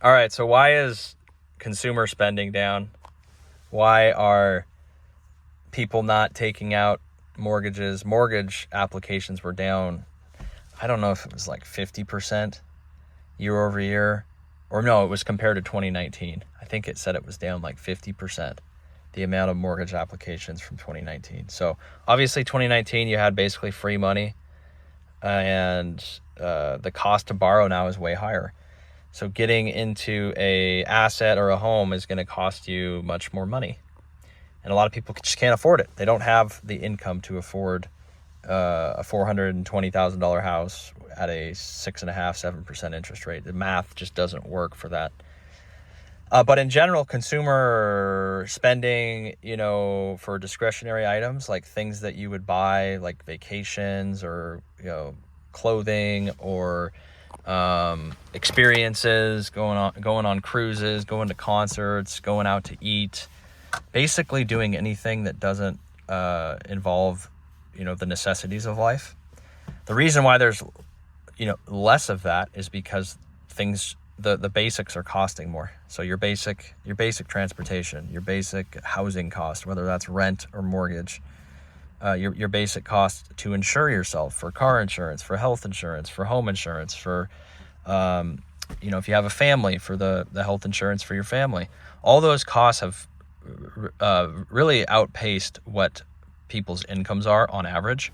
All right, so why is consumer spending down? Why are people not taking out mortgages? Mortgage applications were down, I don't know if it was like 50% year over year, or no, it was compared to 2019. I think it said it was down like 50%, the amount of mortgage applications from 2019. So obviously 2019, you had basically free money, and the cost to borrow now is way higher. So getting into a asset or a home is going to cost you much more money. And a lot of people just can't afford it. They don't have the income to afford a $420,000 house at a 6.5–7% interest rate. The math just doesn't work for that. But in general, consumer spending, for discretionary items, like things that you would buy, like vacations or, clothing or experiences, going on cruises, going to concerts, going out to eat, basically doing anything that doesn't involve, the necessities of life. The reason why there's, less of that is because the basics are costing more. So your basic transportation, your basic housing cost, whether that's rent or mortgage, your basic cost to insure yourself, for car insurance, for health insurance, for home insurance, for, if you have a family, for the health insurance for your family. All those costs have really outpaced what people's incomes are on average.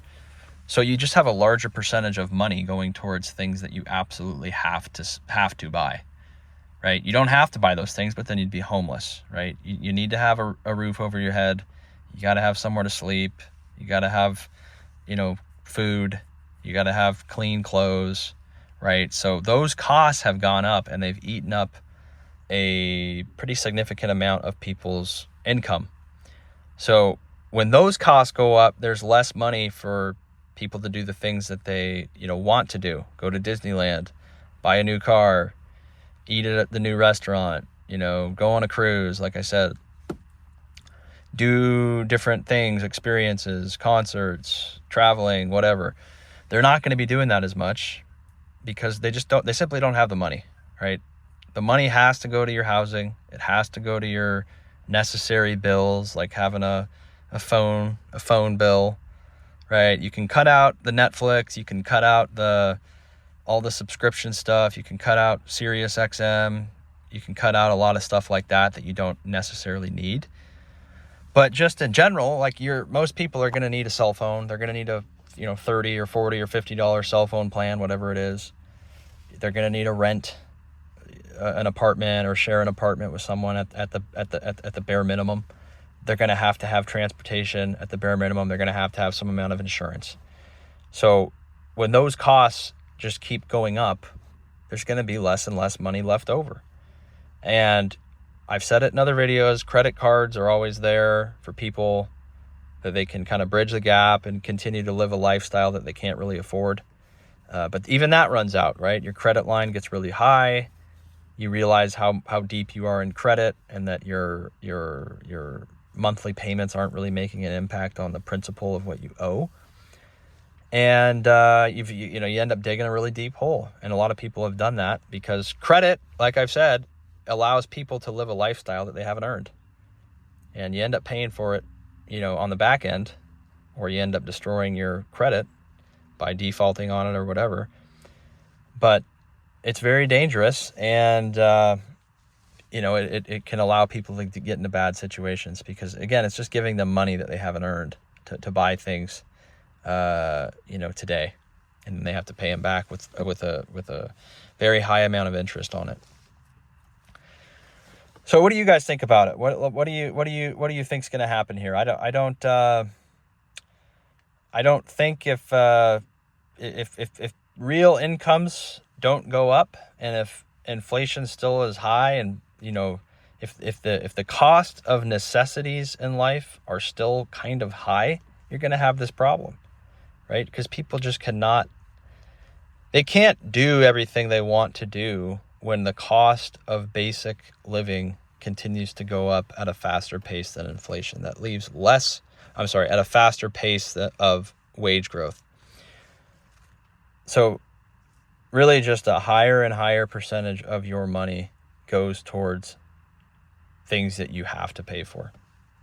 So you just have a larger percentage of money going towards things that you absolutely have to buy, right? You don't have to buy those things, but then you'd be homeless, right? You need to have a roof over your head. You got to have somewhere to sleep. You got to have, food. You got to have clean clothes, right? So those costs have gone up, and they've eaten up a pretty significant amount of people's income. So when those costs go up, there's less money for people to do the things that they, want to do. Go to Disneyland, buy a new car, eat at the new restaurant, go on a cruise, like I said, do different things, experiences, concerts, traveling, whatever. They're not going to be doing that as much because they simply don't have the money, right? The money has to go to your housing. It has to go to your necessary bills, like having a phone bill, right? You can cut out the Netflix. You can cut out all the subscription stuff. You can cut out SiriusXM. You can cut out a lot of stuff like that you don't necessarily need. But just in general, like most people are going to need a cell phone. They're going to need a, $30 or $40 or $50 cell phone plan, whatever it is. They're going to need to rent an apartment or share an apartment with someone at the bare minimum. They're going to have transportation at the bare minimum. They're going to have some amount of insurance. So when those costs just keep going up, there's going to be less and less money left over. And I've said it in other videos, credit cards are always there for people that they can kind of bridge the gap and continue to live a lifestyle that they can't really afford. But even that runs out, right? Your credit line gets really high. You realize how deep you are in credit, and that your monthly payments aren't really making an impact on the principal of what you owe. And you end up digging a really deep hole. And a lot of people have done that because credit, like I've said, allows people to live a lifestyle that they haven't earned. And you end up paying for it, on the back end, or you end up destroying your credit by defaulting on it or whatever. But it's very dangerous, and it can allow people to get into bad situations because, again, it's just giving them money that they haven't earned to buy things, today, and they have to pay them back with a very high amount of interest on it. So what do you guys think about it? What do you think's going to happen here? I don't think if real incomes don't go up, and if inflation still is high, and if the cost of necessities in life are still kind of high, you're going to have this problem, right? Because people just they can't do everything they want to do when the cost of basic living continues to go up at a faster pace than inflation. That leaves at a faster pace of wage growth. So really just a higher and higher percentage of your money goes towards things that you have to pay for.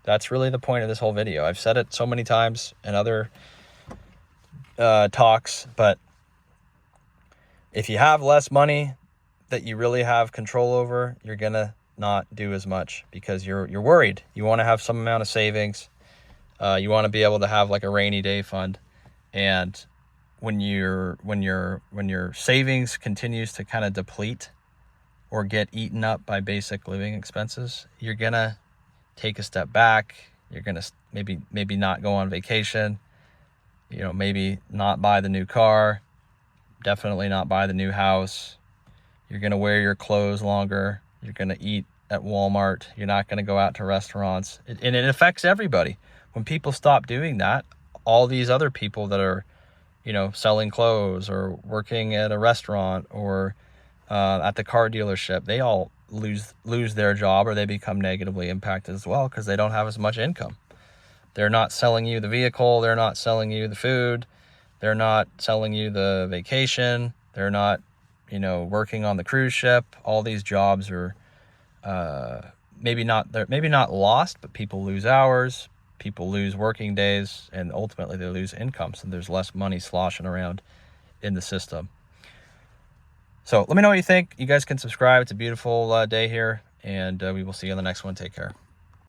That's really the point of this whole video. I've said it so many times in other talks, but if you have less money that you really have control over, you're gonna not do as much because you're worried. You want to have some amount of savings. You want to be able to have like a rainy day fund. And when your savings continues to kind of deplete or get eaten up by basic living expenses, you're gonna take a step back. You're gonna maybe not go on vacation, maybe not buy the new car, definitely not buy the new house. You're gonna wear your clothes longer. You're gonna eat at Walmart. You're not gonna go out to restaurants. And it affects everybody. When people stop doing that, all these other people that are selling clothes or working at a restaurant or at the car dealership, they all lose their job, or they become negatively impacted as well because they don't have as much income. They're not selling you the vehicle. They're not selling you the food. They're not selling you the vacation. They're not, working on the cruise ship. All these jobs are maybe not lost, but people lose hours. People lose working days, and ultimately they lose income. So there's less money sloshing around in the system. So let me know what you think. You guys can subscribe. It's a beautiful day here, and we will see you on the next one. Take care.